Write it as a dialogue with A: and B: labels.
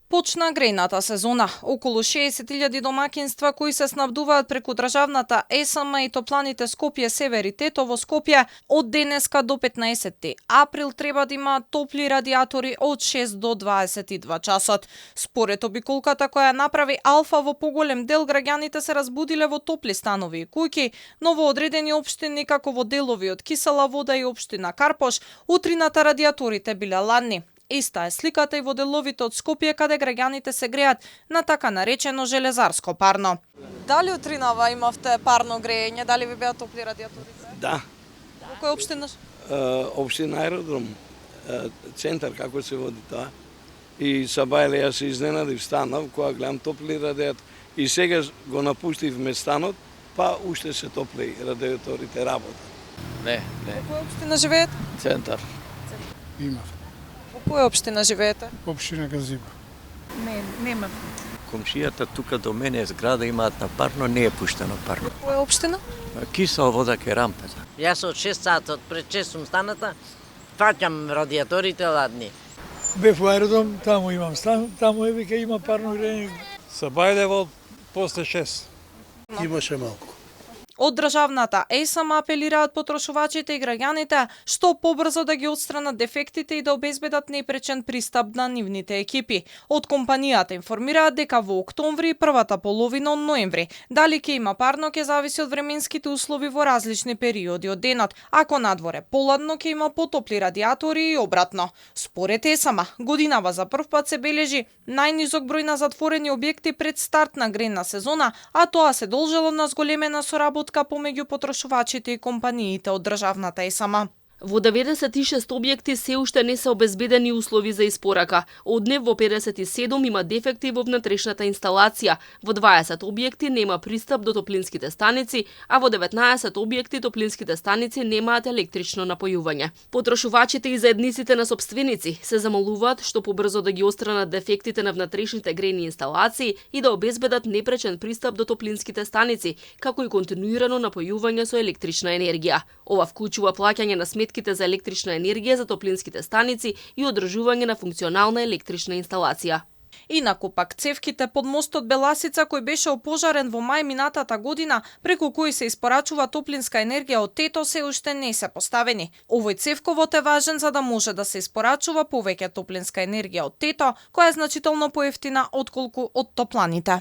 A: Почна грејната сезона. Околу 60.000 домакинства кои се снабдуваат преку државната ЕСМ и топланите Скопје Север и Тетово Скопје од денеска до 15 април треба да имаат топли радиатори од 6 до 22 часот. Според обиколката која направи Алфа, во поголем дел граѓаните се разбудиле во топли станови и куќи, но во одредени општини како во делови од Кисела Вода и општина Карпош, утрината радиаторите биле ладни. Иста е сликата и во деловите од Скопје каде граѓаните се греат на така наречено железарско парно. Дали утринава имавте парно грејење, дали ви беа топли радиаторите?
B: Да.
A: Во која општина?
B: Општина Аеродром, центар како се води тоа. И сабајле јас се изненадив, станав кога гледам топли радиатори. И сега го напуштивме станот, па уште се топли радиаторите работат.
C: Не.
A: Во која општина живеете?
C: Центар.
D: Имав.
A: Во која општина живеете?
D: Општина Газиба.
A: Нема.
C: Комшијата тука до мене зграда имаат на парно, не е пуштено парно.
A: Во која општина?
C: Кисела Вода ке рампата.
E: Јас од 6 сата, пред 6 сум станата, фаќам радиаторите ладни.
D: Бев во аеродром, таму имам стан, таму е вика има парно грејење.
F: Сабајлево после 6.
D: Имаше малку.
A: Од државната ЕСМ апелираат потрошувачите и граѓаните што побрзо да ги отстранат дефектите и да обезбедат непречен пристап на нивните екипи. Од компанијата информираат дека во октомври и првата половина од ноември дали ќе има парно ќе зависи од временските услови во различни периоди од денот. Ако надворе поладно ќе има потопли радиатори и обратно. Според ЕСМ, годинава за прв пат се бележи најнизок број на затворени објекти пред старт на грејна сезона, а тоа се должело на зголемена соработка помеѓу потрошувачите и компаниите од државната ЕСМ.
G: Во 96 објекти се уште не се обезбедени услови за испорака. Од нив во 57 има дефекти во внатрешната инсталација, во 20 објекти нема пристап до топлинските станици, а во 19 објекти топлинските станици немаат електрично напојување. Потрошувачите и заедниците на сопственици се замолуваат што побрзо да ги отстранат дефектите на внатрешните грејни инсталации и да обезбедат непречен пристап до топлинските станици, како и континуирано напојување со електрична енергија. Ова вклучува плаќање на сметките за електрична енергија за топлинските станици и одржување на функционална електрична инсталација.
A: Инаку пак цевките под мостот Беласица кој беше опожарен во мај минатата година, преку кој се испорачува топлинска енергија од Тето, се уште не се поставени. Овој цевковод е важен за да може да се испорачува повеќе топлинска енергија од Тето, која е значително поевтина отколку од топланите.